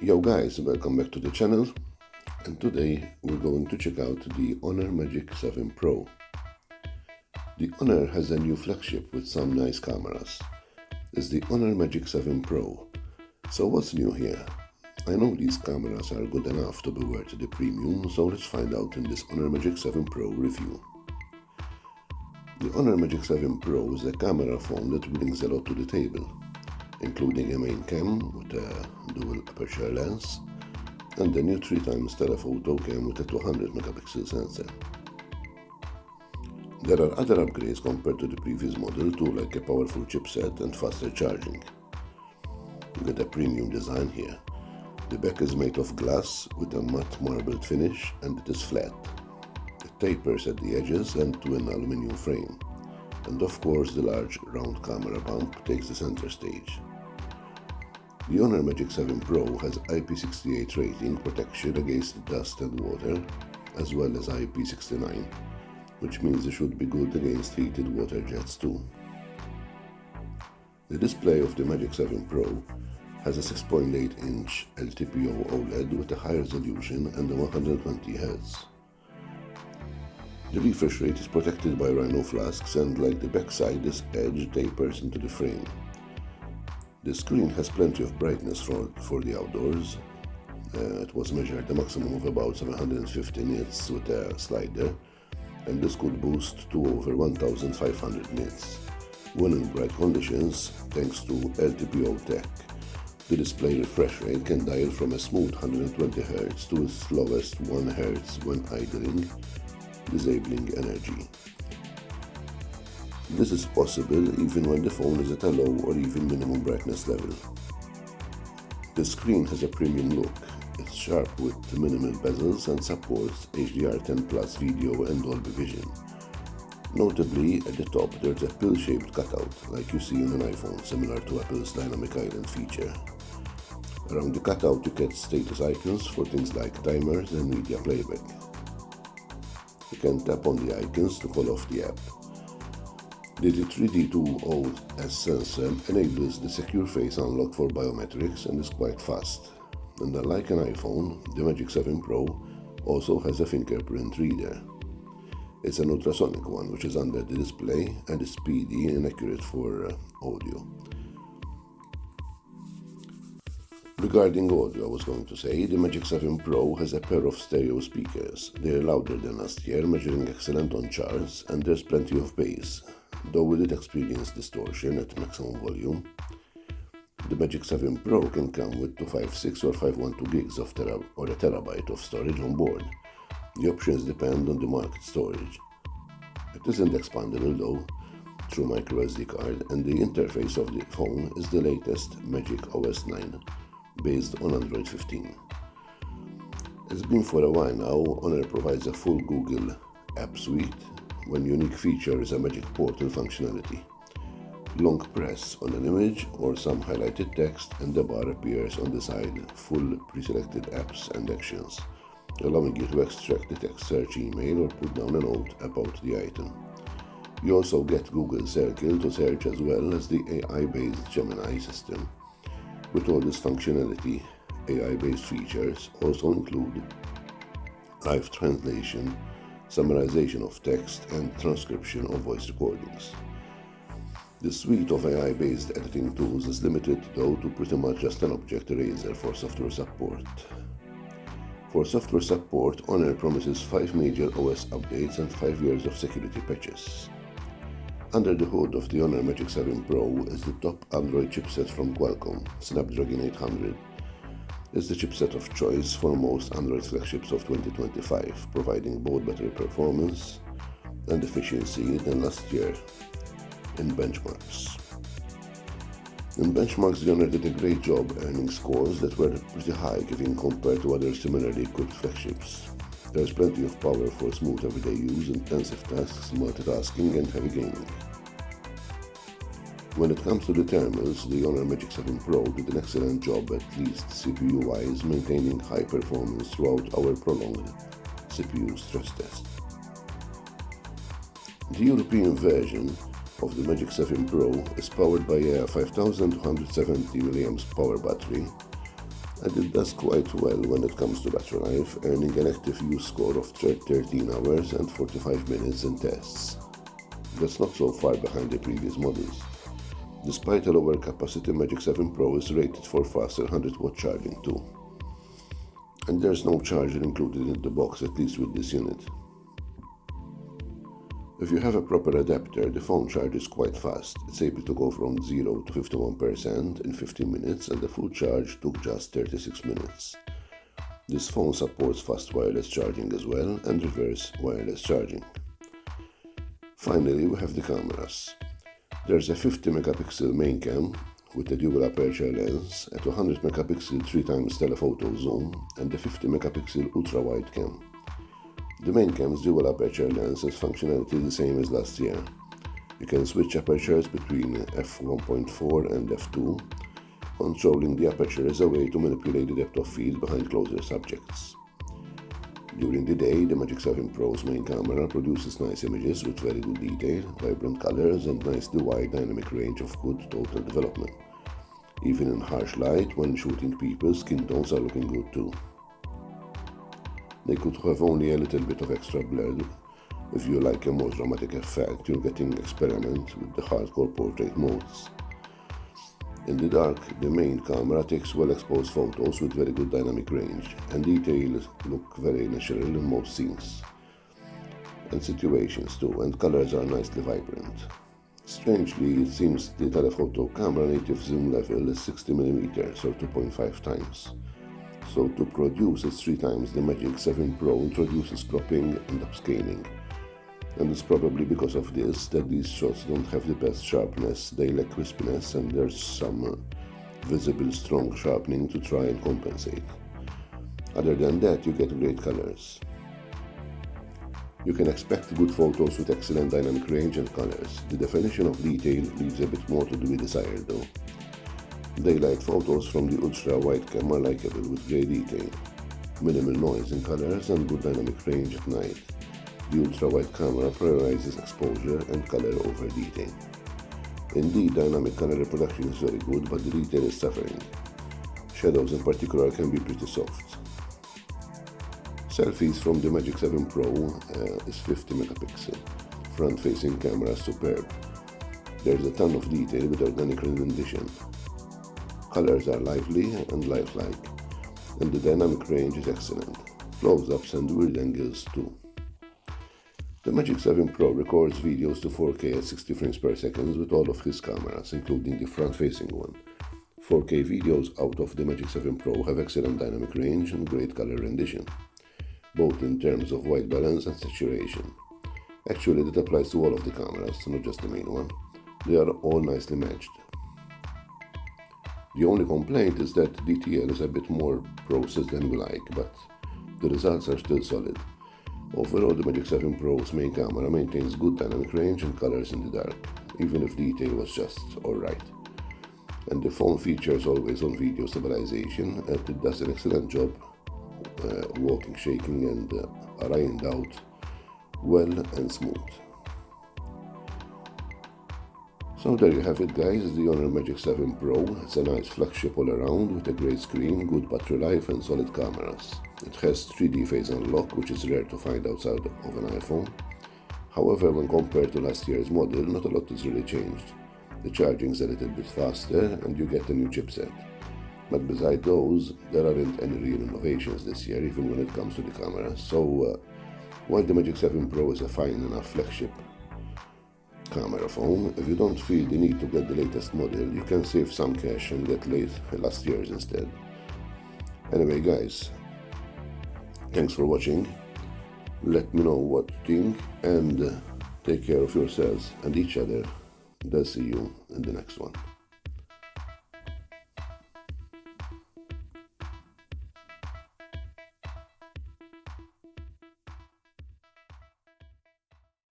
Yo guys, welcome back to the channel, and today we're going to check out the Honor Magic 7 Pro. The Honor has a new flagship with some nice cameras. It's the Honor Magic 7 Pro. So what's new here? I know these cameras are good enough to be worth the premium, so let's find out in this Honor Magic 7 Pro review. The Honor Magic 7 Pro is a camera phone that brings a lot to the table, including a main cam with a dual aperture lens and the new 3x telephoto cam with a 200 megapixel sensor. There are other upgrades compared to the previous model too, like a powerful chipset and faster charging. You get a premium design here. The back is made of glass with a matte marbled finish and it is flat. It tapers at the edges and to an aluminium frame. And of course the large round camera bump takes the center stage. The Honor Magic 7 Pro has IP68 rating protection against dust and water, as well as IP69, which means it should be good against heated water jets too. The display of the Magic 7 Pro has a 6.8-inch LTPO OLED with a high resolution and a 120 Hz. The refresh rate is protected by rhino flasks, and like the backside, this edge tapers into the frame. The screen has plenty of brightness for the outdoors. It was measured a maximum of about 750 nits with a slider, and this could boost to over 1500 nits. When in bright conditions, thanks to LTPO tech, the display refresh rate can dial from a smooth 120 Hz to its lowest 1 Hz when idling, disabling energy. This is possible even when the phone is at a low or even minimum brightness level. The screen has a premium look. It's sharp with minimal bezels and supports HDR10 Plus video and Dolby Vision. Notably, at the top there's a pill-shaped cutout like you see on an iPhone, similar to Apple's Dynamic Island feature. Around the cutout you get status icons for things like timers and media playback. You can tap on the icons to call off the app. The 3D2OS sensor enables the secure face unlock for biometrics and is quite fast. And unlike an iPhone, the Magic 7 Pro also has a fingerprint reader. It's an ultrasonic one which is under the display and is speedy and accurate for audio. Regarding audio, I was going to say, the Magic 7 Pro has a pair of stereo speakers. They're louder than last year, measuring excellent on charts, and there's plenty of bass, though we did experience distortion at maximum volume. The Magic 7 Pro can come with 256 or 512 gigs of or a terabyte of storage on board. The options depend on the market storage. It isn't expandable though, through microSD card, and the interface of the phone is the latest Magic OS 9. Based on Android 15. It's been for a while now. Honor provides a full Google app suite. One unique feature is a Magic Portal functionality. Long press on an image or some highlighted text and the bar appears on the side, full pre-selected apps and actions, allowing you to extract the text search email or put down a note about the item. You also get Google Circle to search, as well as the AI-based Gemini system. With all this functionality, AI-based features also include live translation, summarization of text, and transcription of voice recordings. The suite of AI-based editing tools is limited though to pretty much just an object eraser for software support. For software support, Honor promises 5 major OS updates and 5 years of security patches. Under the hood of the Honor Magic 7 Pro is the top Android chipset from Qualcomm, Snapdragon 800. It's the chipset of choice for most Android flagships of 2025, providing both better performance and efficiency than last year in benchmarks. In benchmarks, the Honor did a great job earning scores that were pretty high given compared to other similarly equipped flagships. There's plenty of power for smooth everyday use, intensive tasks, multitasking, and heavy gaming. When it comes to the thermals, the Honor Magic 7 Pro did an excellent job, at least CPU-wise, maintaining high performance throughout our prolonged CPU stress test. The European version of the Magic 7 Pro is powered by a 5270 mAh power battery and it does quite well when it comes to battery life, earning an active use score of 13 hours and 45 minutes in tests. That's not so far behind the previous models. Despite a lower capacity, Magic 7 Pro is rated for faster 100-watt charging too. And there's no charger included in the box, at least with this unit. If you have a proper adapter, the phone charges quite fast. It's able to go from 0 to 51% in 15 minutes, and the full charge took just 36 minutes. This phone supports fast wireless charging as well, and reverse wireless charging. Finally, we have the cameras. There's a 50 megapixel main cam with a dual aperture lens, at 100 megapixel 3x telephoto zoom, and a 50 megapixel ultra wide cam. The main cam's dual aperture lens has functionality the same as last year. You can switch apertures between f1.4 and f2. Controlling the aperture is a way to manipulate the depth of field behind closer subjects. During the day, the Magic 7 Pro's main camera produces nice images with very good detail, vibrant colors, and nicely wide dynamic range of good total development. Even in harsh light, when shooting people, skin tones are looking good too. They could have only a little bit of extra blur. If you like a more dramatic effect, you're getting experiment with the hardcore portrait modes. In the dark, the main camera takes well-exposed photos with very good dynamic range, and details look very natural in most scenes and situations too, and colors are nicely vibrant. Strangely, it seems the telephoto camera native zoom level is 60mm or 2.5 times. So to produce it's 3 times the Magic 7 Pro introduces cropping and upscaling. And it's probably because of this that these shots don't have the best sharpness, they lack crispiness, and there's some visible strong sharpening to try and compensate. Other than that, you get great colors. You can expect good photos with excellent dynamic range and colors. The definition of detail leaves a bit more to be desired though. Daylight photos from the ultra-wide camera are likeable with great detail, minimal noise in colors, and good dynamic range at night. The ultra-wide camera prioritizes exposure and color over detail. Indeed, dynamic color reproduction is very good, but the detail is suffering. Shadows in particular can be pretty soft. Selfies from the Magic 7 Pro is 50 megapixel. Front-facing camera is superb. There's a ton of detail with organic rendition. Colors are lively and lifelike, and the dynamic range is excellent. Close-ups and weird angles too. The Magic 7 Pro records videos to 4K at 60 frames per second with all of his cameras, including the front-facing one. 4K videos out of the Magic 7 Pro have excellent dynamic range and great color rendition, both in terms of white balance and saturation. Actually, that applies to all of the cameras, not just the main one. They are all nicely matched. The only complaint is that DTL is a bit more processed than we like, but the results are still solid. Overall, the Magic 7 Pro's main camera maintains good dynamic range and colors in the dark, even if detail was just alright. And the phone features always-on video stabilization, and it does an excellent job walking, shaking, and ironed out well and smooth. So there you have it guys, the Honor Magic 7 Pro. It's a nice flagship all around with a great screen, good battery life, and solid cameras. It has 3D face unlock, which is rare to find outside of an iPhone. However, when compared to last year's model, not a lot has really changed. The charging is a little bit faster and you get a new chipset. But besides those, there aren't any real innovations this year, even when it comes to the camera. So while the Magic 7 Pro is a fine enough flagship camera phone, if you don't feel the need to get the latest model, you can save some cash and get last year's instead. Anyway guys, thanks for watching. Let me know what you think, and take care of yourselves and each other. I'll see you in the next one.